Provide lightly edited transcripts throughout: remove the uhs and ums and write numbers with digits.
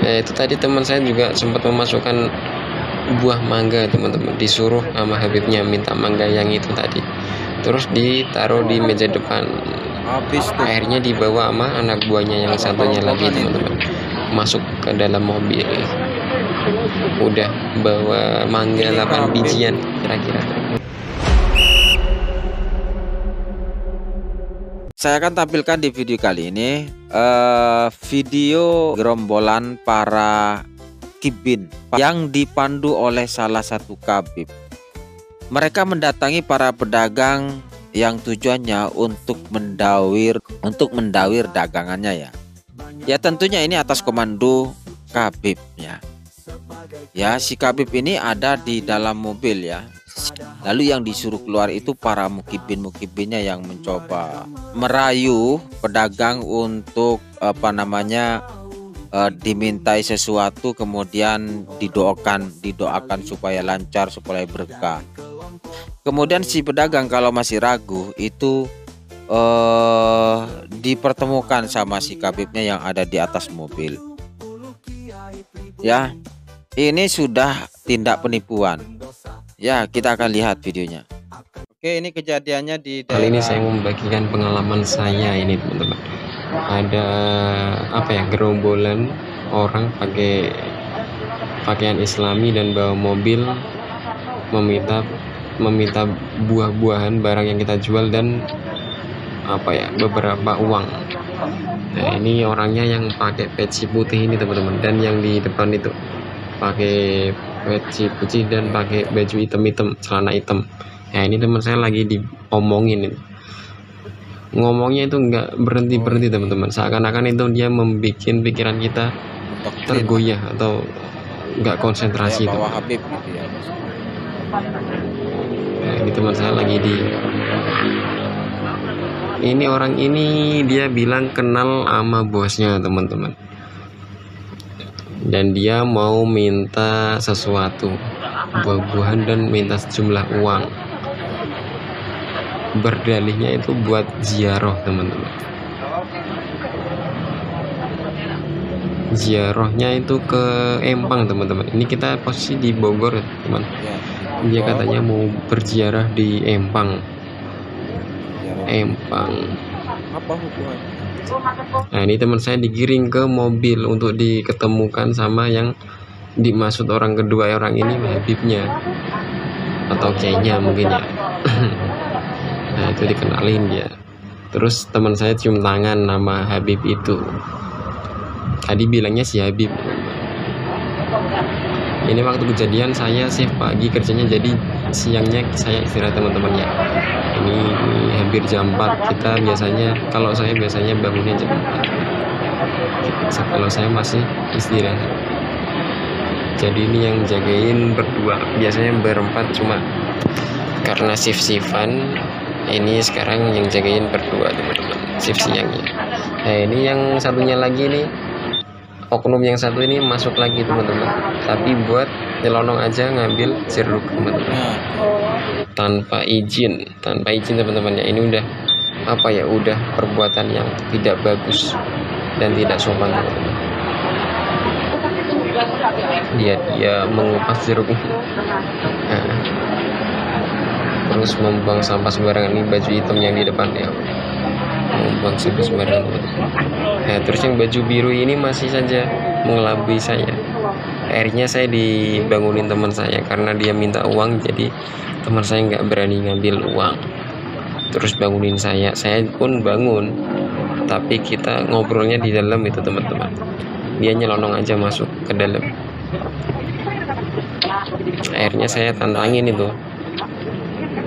Itu tadi teman saya juga sempat memasukkan buah mangga teman-teman, disuruh sama Habibnya minta mangga yang itu tadi, terus ditaruh di meja depan. Habis tuh. Akhirnya dibawa sama anak buahnya yang satunya lagi teman-teman, masuk ke dalam mobil. Udah bawa mangga 8 bijian kira-kira. Saya akan tampilkan di video kali ini video gerombolan para kibin yang dipandu oleh salah satu kabib. Mereka mendatangi para pedagang yang tujuannya untuk mendawir dagangannya ya. Ya tentunya ini atas komando kabib ya. Ya si kabib ini ada di dalam mobil ya. Lalu yang disuruh keluar itu para mukibinnya yang mencoba merayu pedagang untuk dimintai sesuatu, kemudian didoakan supaya lancar, supaya berkah. Kemudian si pedagang kalau masih ragu itu dipertemukan sama si kabibnya yang ada di atas mobil. Ya, ini sudah tindak penipuan. Ya, kita akan lihat videonya. Oke, ini kejadiannya di daerah... Kali ini saya membagikan pengalaman saya ini teman-teman. Ada gerombolan orang pakai pakaian Islami dan bawa mobil meminta buah-buahan barang yang kita jual dan beberapa uang. Nah, ini orangnya yang pakai peci putih ini teman-teman, dan yang di depan itu pakai peci putih dan pakai baju hitam, celana hitam. Nah, ini teman saya lagi diomongin ini. Ngomongnya itu nggak berhenti teman-teman, seakan-akan itu dia membuat pikiran kita tergoyah atau nggak konsentrasi bawa Habib gitu ya. Nah, ini teman saya lagi ini orang ini dia bilang kenal sama bosnya teman-teman, dan dia mau minta sesuatu, buah-buahan dan minta sejumlah uang. Berdalihnya itu buat ziarah teman-teman. Ziarahnya itu ke Empang teman-teman. Ini kita posisi di Bogor ya teman. Dia katanya mau berziarah di Empang. Apa hubungannya? Nah, ini teman saya digiring ke mobil untuk diketemukan sama yang dimaksud orang kedua orang ini, Habibnya atau kayaknya mungkin ya. Nah, itu dikenalin dia. Terus teman saya cium tangan nama Habib itu. Tadi bilangnya si Habib. Ini waktu kejadian saya sih pagi kerjanya, jadi siangnya saya istirahat teman-teman ya. Ini hampir jam 4. Kalau saya biasanya bangunnya jam 4. Kalau saya masih istirahat. Jadi ini yang jagain berdua, biasanya berempat, cuma karena shift-shiftan ini sekarang yang jagain berdua teman-teman, shift siangnya. Nah, ini yang satunya lagi nih, oknum yang satu ini masuk lagi teman-teman, tapi buat nyelonong aja ngambil jeruk teman-teman, tanpa izin teman-teman ya. Ini udah udah perbuatan yang tidak bagus dan tidak sopan teman-teman. Dia mengupas jeruk. Terus membuang sampah sembarangan. Ini baju hitam yang di depan ya, membuang sampah sembarangan. Nah, terus yang baju biru ini masih saja mengelabui saya. Akhirnya saya dibangunin teman saya karena dia minta uang, jadi teman saya nggak berani ngambil uang. Terus bangunin saya pun bangun, tapi kita ngobrolnya di dalam itu teman-teman. Dia nyelonong aja masuk ke dalam. Akhirnya saya tantangin itu.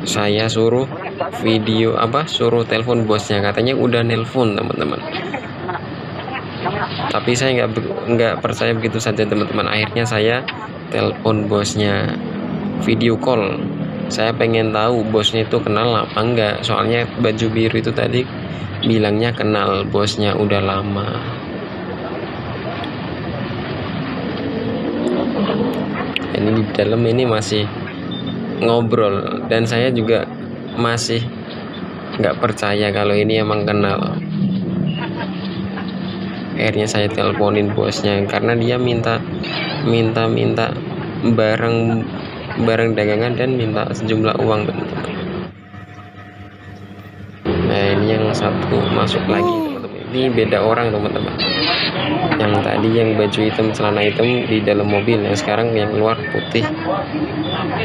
Saya suruh suruh telepon bosnya, katanya udah nelpon teman-teman. Tapi saya nggak percaya begitu saja teman-teman. Akhirnya saya telepon bosnya, video call. Saya pengen tahu bosnya itu kenal apa enggak, soalnya baju biru itu tadi bilangnya kenal bosnya udah lama. Ini di dalam ini masih ngobrol, dan saya juga masih nggak percaya kalau ini emang kenal. Akhirnya saya teleponin bosnya karena dia minta barang dagangan dan minta sejumlah uang, teman-teman. Nah, ini yang satu masuk lagi, teman-teman. Ini beda orang, teman-teman. Yang tadi yang baju hitam, celana hitam di dalam mobil, yang sekarang yang luar putih.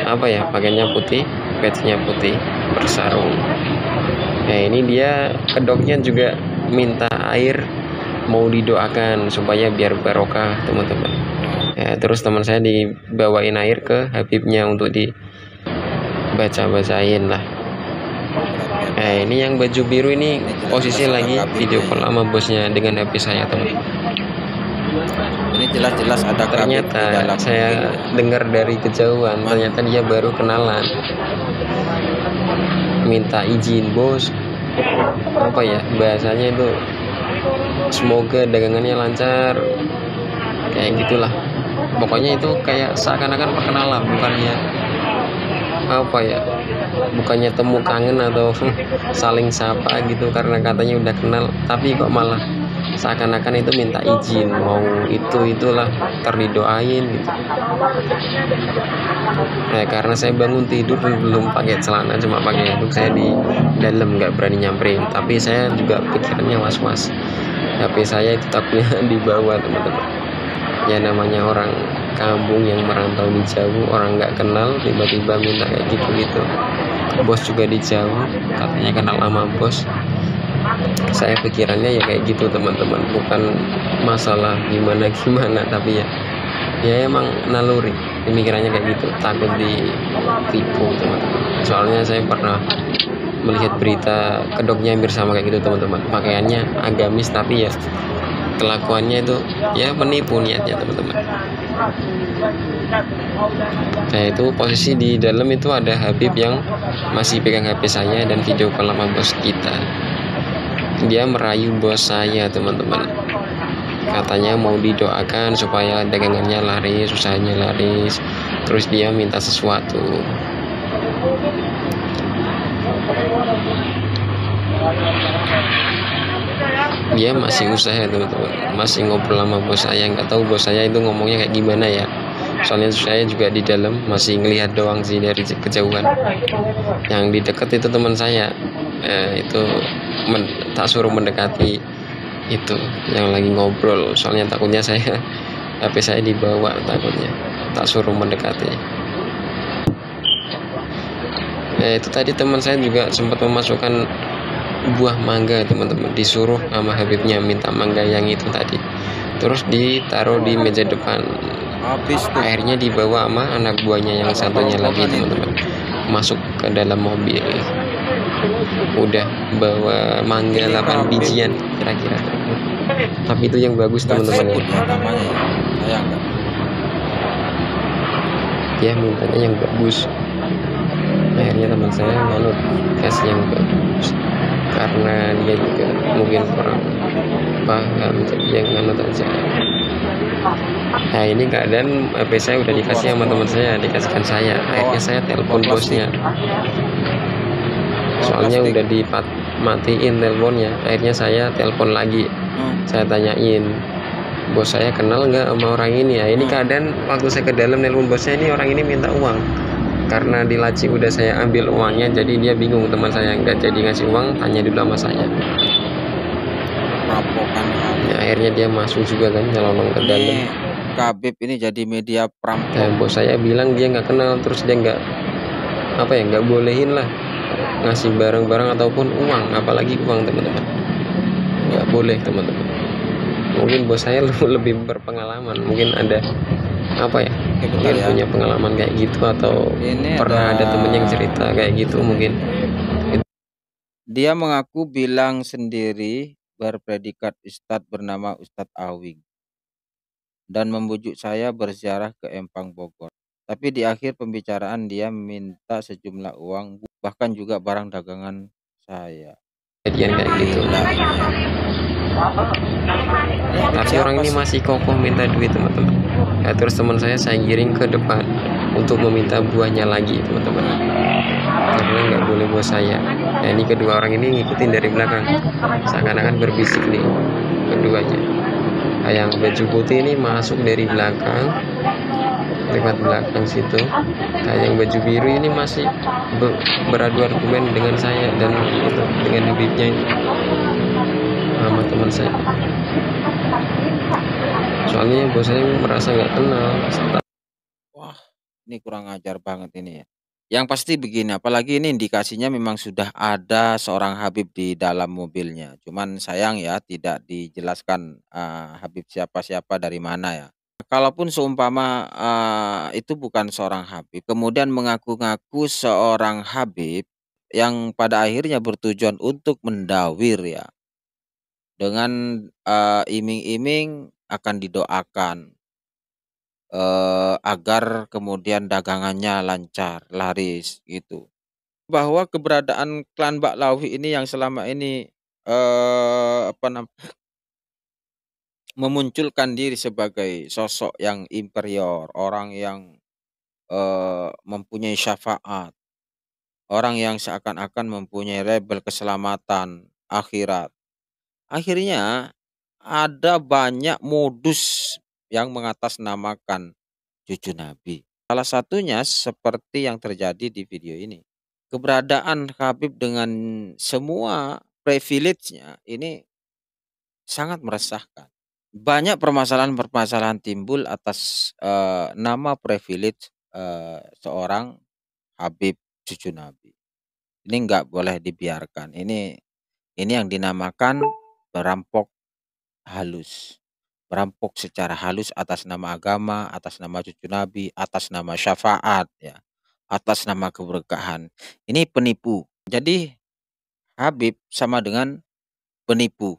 Apa ya, pakainya putih, badge-nya putih, bersarung. Nah, ini dia kedoknya juga minta air, mau didoakan supaya biar barokah, teman-teman. Ya, terus teman saya dibawain air ke Habibnya untuk dibaca-bacain lah. Nah, ini yang baju biru ini posisi lagi video call sama bosnya dengan HP saya, teman-teman. Ini jelas-jelas ada ternyata saya dengar dari kejauhan, ternyata dia baru kenalan, minta izin, bos, apa ya bahasanya itu, semoga dagangannya lancar, kayak gitulah. Pokoknya itu kayak seakan-akan perkenalan, bukannya apa ya, bukannya temu kangen atau saling sapa gitu karena katanya udah kenal, tapi kok malah seakan-akan itu minta izin, mau itulah terdidoain gitu. Nah, karena saya bangun tidur belum pakai celana, cuma pakai handuk, saya di dalam nggak berani nyamperin, tapi saya juga pikirannya was-was, HP saya itu takutnya dibawa, teman-teman. Ya namanya orang kampung yang merantau di jauh, orang nggak kenal tiba-tiba minta kayak gitu. Bos juga di jauh, katanya kenal sama bos. Saya pikirannya ya kayak gitu, teman-teman, bukan masalah gimana tapi ya emang naluri pemikirannya kayak gitu, takut ditipu, teman-teman. Soalnya saya pernah melihat berita kedoknya hampir sama kayak gitu, teman-teman. Pakaiannya agamis tapi ya kelakuannya itu ya menipu niatnya, teman-teman. Nah, itu posisi di dalam itu ada Habib yang masih pegang HP saya dan video call sama bos kita. Dia merayu bos saya, teman-teman. Katanya mau didoakan supaya dagangannya laris, usahanya laris. Terus dia minta sesuatu. Dia masih usaha, teman-teman, masih ngobrol sama bos saya. Nggak tahu bos saya itu ngomongnya kayak gimana ya, soalnya saya juga di dalam masih ngelihat doang sih dari kejauhan. Yang di dekat itu teman saya, itu tak suruh mendekati itu yang lagi ngobrol, soalnya takutnya saya HP saya dibawa, takutnya tak suruh mendekati. Itu tadi teman saya juga sempat memasukkan buah mangga, teman-teman, disuruh sama Habibnya minta mangga yang itu tadi, terus ditaruh di meja depan. Akhirnya dibawa sama anak buahnya yang satunya lagi, teman-teman, masuk ke dalam mobil. Udah bawa mangga 8 bijian kira-kira, tapi itu yang bagus, teman-teman ya. Ya mintanya yang bagus. Akhirnya teman saya manut kasih yang bagus karena dia juga mungkin kurang paham, jadi yang manut aja. Nah, ini keadaan HP saya udah dikasih sama teman saya, dikasihkan saya. Akhirnya saya telepon bosnya, soalnya udah dimatiin teleponnya. Akhirnya saya telepon lagi, saya tanyain, bos saya kenal nggak sama orang ini ya. Ini keadaan waktu saya ke dalam telepon bosnya, ini orang ini minta uang. Karena di laci udah saya ambil uangnya, jadi dia bingung, teman saya nggak jadi ngasih uang, tanya dulu sama saya. Ya, akhirnya dia masuk juga kan, nyelonong ke dalam. Habib ini jadi media perampok. Nah, bos saya bilang dia nggak kenal, terus dia nggak bolehin lah ngasih barang-barang ataupun uang, apalagi uang, teman-teman, nggak boleh, teman-teman. Mungkin bos saya lebih berpengalaman, mungkin ada mungkin punya pengalaman kayak gitu, atau ini pernah ada temen yang cerita kayak gitu mungkin. Dia mengaku bilang sendiri berpredikat Ustadz bernama Ustadz Awing dan membujuk saya berziarah ke Empang Bogor. Tapi di akhir pembicaraan dia minta sejumlah uang, bahkan juga barang dagangan saya. Kejadian kayak gitu. Tapi orang ini masih kokoh minta duit, teman-teman. Ya, terus teman saya giring ke depan untuk meminta buahnya lagi, teman-teman, karena nggak boleh bos saya. Ya, ini kedua orang ini ngikutin dari belakang, seakan-akan berbisik nih keduanya. yang baju putih ini masuk dari belakang, lewat belakang situ. Yang baju biru ini masih beradu argumen dengan saya dan dengan Habibnya sama teman saya. Soalnya bos saya merasa nggak kenal. Wah, ini kurang ajar banget ini ya. Yang pasti begini, apalagi ini indikasinya memang sudah ada seorang Habib di dalam mobilnya. Cuman sayang ya tidak dijelaskan Habib siapa-siapa dari mana ya. Kalaupun seumpama itu bukan seorang Habib, kemudian mengaku-ngaku seorang Habib yang pada akhirnya bertujuan untuk mendawir ya, dengan iming-iming akan didoakan agar kemudian dagangannya lancar, laris, gitu. Bahwa keberadaan klan Baklawi ini yang selama ini, apa memunculkan diri sebagai sosok yang inferior, orang yang, mempunyai syafaat, orang yang seakan-akan mempunyai label keselamatan akhirat. Akhirnya ada banyak modus yang mengatasnamakan cucu Nabi. Salah satunya seperti yang terjadi di video ini. Keberadaan Habib dengan semua privilege-nya ini sangat meresahkan. Banyak permasalahan-permasalahan timbul atas nama privilege seorang Habib cucu Nabi. Ini nggak boleh dibiarkan. Ini yang dinamakan merampok halus. Merampok secara halus atas nama agama, atas nama cucu Nabi, atas nama syafaat ya, atas nama keberkahan. Ini penipu. Jadi Habib sama dengan penipu.